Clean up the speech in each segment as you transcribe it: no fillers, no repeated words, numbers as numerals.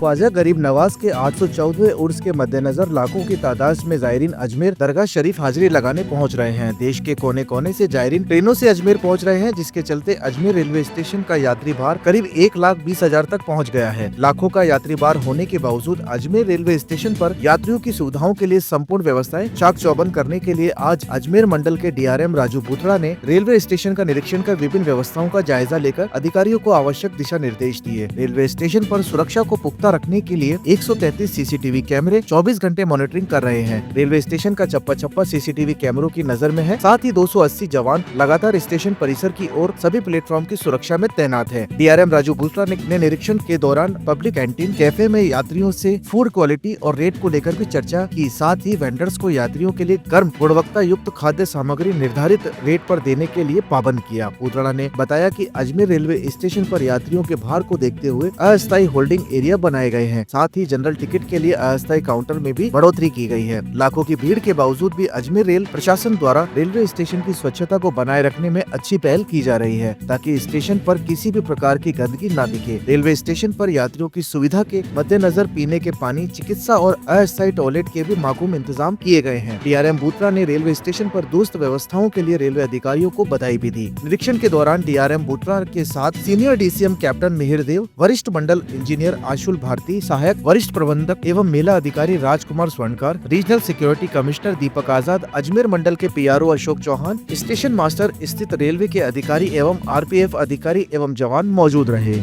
ख्वाजा गरीब नवाज के 814वें उर्स के मद्देनजर लाखों की तादाद में जायरीन अजमेर दरगाह शरीफ हाजिरी लगाने पहुंच रहे हैं। देश के कोने कोने से जायरीन ट्रेनों से अजमेर पहुंच रहे हैं, जिसके चलते अजमेर रेलवे स्टेशन का यात्री भार करीब 1,20,000 तक पहुंच गया है। लाखों का यात्री भार होने के बावजूद अजमेर रेलवे स्टेशन पर यात्रियों की सुविधाओं के लिए संपूर्ण व्यवस्थाएं चाक चौबंद करने के लिए आज अजमेर मंडल के DRM राजू बूथड़ा ने रेलवे स्टेशन का निरीक्षण कर विभिन्न व्यवस्थाओं का जायजा लेकर अधिकारियों को आवश्यक दिशा निर्देश दिए। रेलवे स्टेशन पर सुरक्षा को पुख्ता रखने के लिए 133 CCTV कैमरे 24 घंटे मॉनिटरिंग कर रहे हैं। रेलवे स्टेशन का चप्पा चप्पा CCTV कैमरों की नजर में है। साथ ही 280 जवान लगातार स्टेशन परिसर की ओर सभी प्लेटफॉर्म की सुरक्षा में तैनात है। DRM राजू बूथड़ा ने निरीक्षण के दौरान पब्लिक कैंटीन कैफे में यात्रियों से फूड क्वालिटी और रेट को लेकर भी चर्चा की। साथ ही वेंडर्स को यात्रियों के लिए गर्म गुणवत्ता युक्त खाद्य सामग्री निर्धारित रेट पर देने के लिए पाबंद किया। बूथड़ा ने बताया कि अजमेर रेलवे स्टेशन पर यात्रियों के भार को देखते हुए अस्थायी होल्डिंग एरिया बनाए गए हैं। साथ ही जनरल टिकट के लिए अस्थायी काउंटर में भी बढ़ोतरी की गई है। लाखों की भीड़ के बावजूद भी अजमेर रेल प्रशासन द्वारा रेलवे स्टेशन की स्वच्छता को बनाए रखने में अच्छी पहल की जा रही है, ताकि स्टेशन पर किसी भी प्रकार की गंदगी न दिखे। रेलवे स्टेशन पर यात्रियों की सुविधा के मद्देनजर पीने के पानी, चिकित्सा और अस्थायी टॉयलेट के भी माकूम इंतजाम किए गए हैं। DRM बूथड़ा ने रेलवे स्टेशन पर दुरुस्त व्यवस्थाओं के लिए रेलवे अधिकारियों को बधाई भी दी। निरीक्षण के दौरान DRM बूथड़ा के साथ सीनियर DCM कैप्टन मिहिर देव, वरिष्ठ मंडल इंजीनियर आशुल भारती, सहायक वरिष्ठ प्रबंधक एवं मेला अधिकारी Rajkumar Swarnkar, regional security commissioner Deepak Azad, Ajmer मंडल के PRO Ashok Chauhan, station master स्थित रेलवे के अधिकारी एवं RPF अधिकारी एवं जवान मौजूद रहे।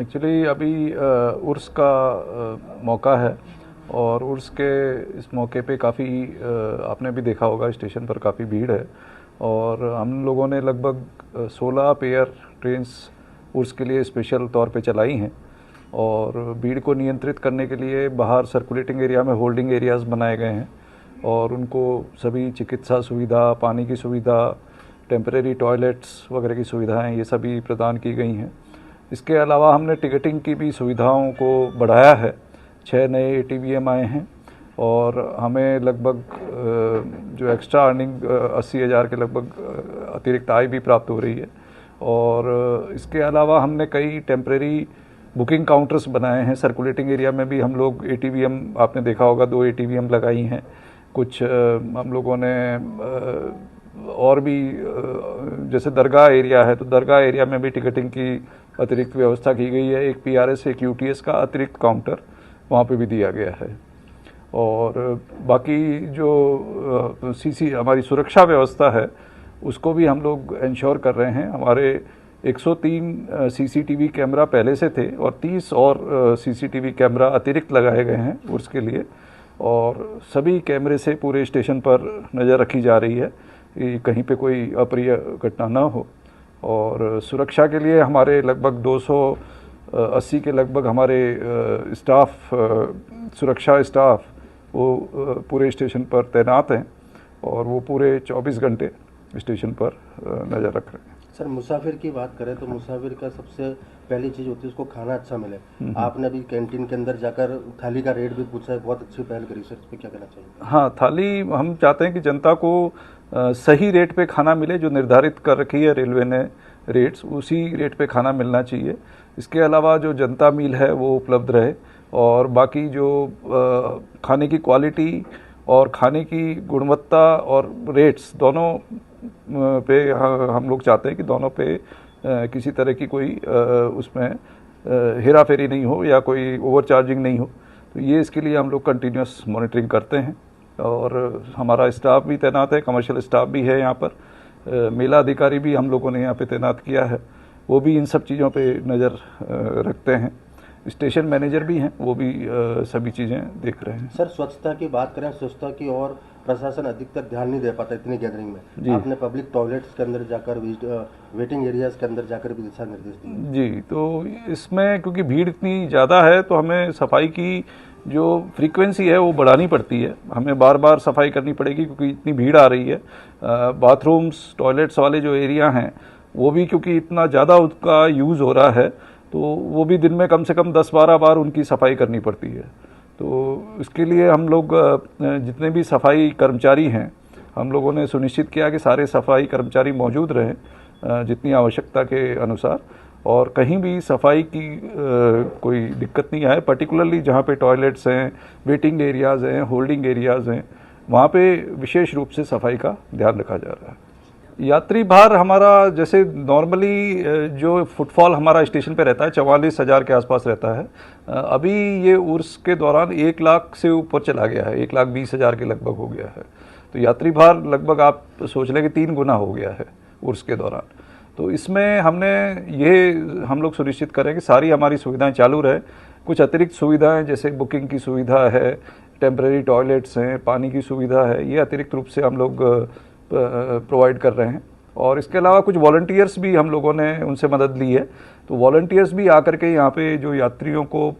एक्चुअली अभी उर्स का मौका है और उर्स के इस मौके पे काफ़ी आपने भी देखा होगा स्टेशन पर काफ़ी भीड़ है और हम लोगों ने लगभग 16 पेयर ट्रेन्स उर्स के लिए स्पेशल तौर पे चलाई हैं और भीड़ को नियंत्रित करने के लिए बाहर सर्कुलेटिंग एरिया में होल्डिंग एरियाज़ बनाए गए हैं और उनको सभी चिकित्सा सुविधा, पानी की सुविधा, टेम्परेरी टॉयलेट्स वगैरह की सुविधाएं ये सभी प्रदान की गई हैं। इसके अलावा हमने टिकटिंग की भी सुविधाओं को बढ़ाया है। 6 नए ATVM आए हैं और हमें लगभग जो एक्स्ट्रा अर्निंग 80,000 के लगभग अतिरिक्त आय भी प्राप्त हो रही है और इसके अलावा हमने कई टेम्परेरी बुकिंग काउंटर्स बनाए हैं। सर्कुलेटिंग एरिया में भी हम लोग ATVM, आपने देखा होगा 2 ATVM लगाई हैं। कुछ हम लोगों ने और भी जैसे दरगाह एरिया है तो दरगाह एरिया में भी टिकटिंग की अतिरिक्त व्यवस्था की गई है। एक PRS, एक UTS का अतिरिक्त काउंटर वहाँ पे भी दिया गया है और बाकी जो हमारी सुरक्षा व्यवस्था है उसको भी हम लोग इंश्योर कर रहे हैं। हमारे 103 CCTV कैमरा पहले से थे और 30 और CCTV कैमरा अतिरिक्त लगाए गए हैं उसके लिए और सभी कैमरे से पूरे स्टेशन पर नज़र रखी जा रही है कि कहीं पे कोई अप्रिय घटना ना हो। और सुरक्षा के लिए हमारे लगभग 280 के लगभग हमारे स्टाफ, सुरक्षा स्टाफ वो पूरे स्टेशन पर तैनात हैं और वो पूरे 24 घंटे स्टेशन पर नज़र रख रहे हैं। सर, मुसाफिर की बात करें तो मुसाफिर का सबसे पहली चीज़ होती है उसको खाना अच्छा मिले। आपने अभी कैंटीन के अंदर जाकर थाली का रेट भी पूछा है, बहुत अच्छी पहल करी सर, इस पर क्या कहना चाहिए? हाँ, थाली हम चाहते हैं कि जनता को सही रेट पे खाना मिले। जो निर्धारित कर रखी है रेलवे ने रेट्स, उसी रेट पे खाना मिलना चाहिए। इसके अलावा जो जनता मील है वो उपलब्ध रहे और बाकी जो खाने की क्वालिटी और खाने की गुणवत्ता और रेट्स दोनों पे हम लोग चाहते हैं कि दोनों पे किसी तरह की कोई उसमें हेरा फेरी नहीं हो या कोई ओवर चार्जिंग नहीं हो। तो ये इसके लिए हम लोग कंटिन्यूस मॉनिटरिंग करते हैं और हमारा स्टाफ भी तैनात है, कमर्शियल स्टाफ भी है यहाँ पर। मेला अधिकारी भी हम लोगों ने यहाँ पे तैनात किया है, वो भी इन सब चीज़ों पे नज़र रखते हैं। स्टेशन मैनेजर भी हैं, वो भी सभी चीज़ें देख रहे हैं। सर, स्वच्छता की बात करें, स्वच्छता की और प्रशासन अधिकतर ध्यान नहीं दे पाता इतनी गैदरिंग में। आपने पब्लिक टॉयलेट्स के अंदर जाकर, वेटिंग एरियाज के अंदर जाकर भी दिशा निर्देश दिए। जी, तो इसमें क्योंकि भीड़ इतनी ज़्यादा है तो हमें सफाई की जो फ्रीक्वेंसी है वो बढ़ानी पड़ती है। हमें बार बार सफाई करनी पड़ेगी क्योंकि इतनी भीड़ आ रही है। बाथरूम्स, टॉयलेट्स वाले जो एरिया हैं वो भी क्योंकि इतना ज़्यादा उसका यूज़ हो रहा है तो वो भी दिन में कम से कम 10-12 बार उनकी सफाई करनी पड़ती है। तो इसके लिए हम लोग जितने भी सफाई कर्मचारी हैं हम लोगों ने सुनिश्चित किया कि सारे सफाई कर्मचारी मौजूद रहें जितनी आवश्यकता के अनुसार। और कहीं भी सफाई की कोई दिक्कत नहीं आए। पर्टिकुलरली जहाँ पे टॉयलेट्स हैं, वेटिंग एरियाज़ हैं, होल्डिंग एरियाज़ हैं, वहाँ पे विशेष रूप से सफाई का ध्यान रखा जा रहा है। यात्री भार हमारा जैसे नॉर्मली जो फुटफॉल हमारा स्टेशन पे रहता है 44,000 के आसपास रहता है। अभी ये उर्स के दौरान 1 लाख से ऊपर चला गया है, 1,20,000 के लगभग हो गया है। तो यात्री भार लगभग आप सोच लें कि 3 गुना हो गया है उर्स के दौरान। तो इसमें हमने ये हम लोग सुनिश्चित करें कि सारी हमारी सुविधाएं चालू रहे। कुछ अतिरिक्त सुविधाएं जैसे बुकिंग की सुविधा है, टेम्परेरी टॉयलेट्स हैं, पानी की सुविधा है, ये अतिरिक्त रूप से हम लोग प्रोवाइड कर रहे हैं। और इसके अलावा कुछ वॉलंटियर्स भी हम लोगों ने उनसे मदद ली है। तो वॉलंटियर्स भी आकर के यहाँ पे जो यात्रियों को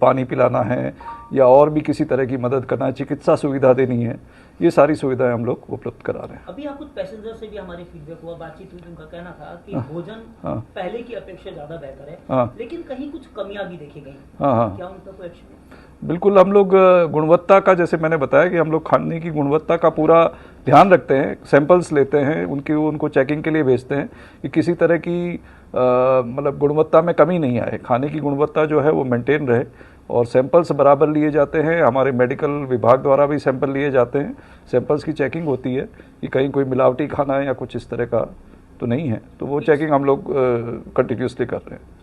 पानी पिलाना है या और भी किसी तरह की मदद करना है, चिकित्सा सुविधा देनी है, ये सारी सुविधाएं हम लोग उपलब्ध करा रहे हैं। अभी आप कुछ पैसेंजर से भी हमारे फीडबैक हुआ, बातचीत हुई, उनका कहना था कि भोजन पहले की अपेक्षा ज्यादा बेहतर है, लेकिन कहीं कुछ कमियां भी देखी गई। क्या उनका कोई एक्शन है? बिल्कुल, हम लोग गुणवत्ता का, जैसे मैंने बताया कि हम लोग खाने की गुणवत्ता का पूरा ध्यान रखते हैं। सैंपल्स लेते हैं, उनको चेकिंग के लिए भेजते हैं कि किसी तरह की मतलब गुणवत्ता में कमी नहीं आए, खाने की गुणवत्ता जो है वो मेंटेन रहे। और सैंपल्स बराबर लिए जाते हैं, हमारे मेडिकल विभाग द्वारा भी सैंपल लिए जाते हैं। सैंपल्स की चेकिंग होती है कि कहीं कोई मिलावटी खाना है या कुछ इस तरह का तो नहीं है, तो वो चेकिंग हम लोग कंटिन्यूसली कर रहे हैं।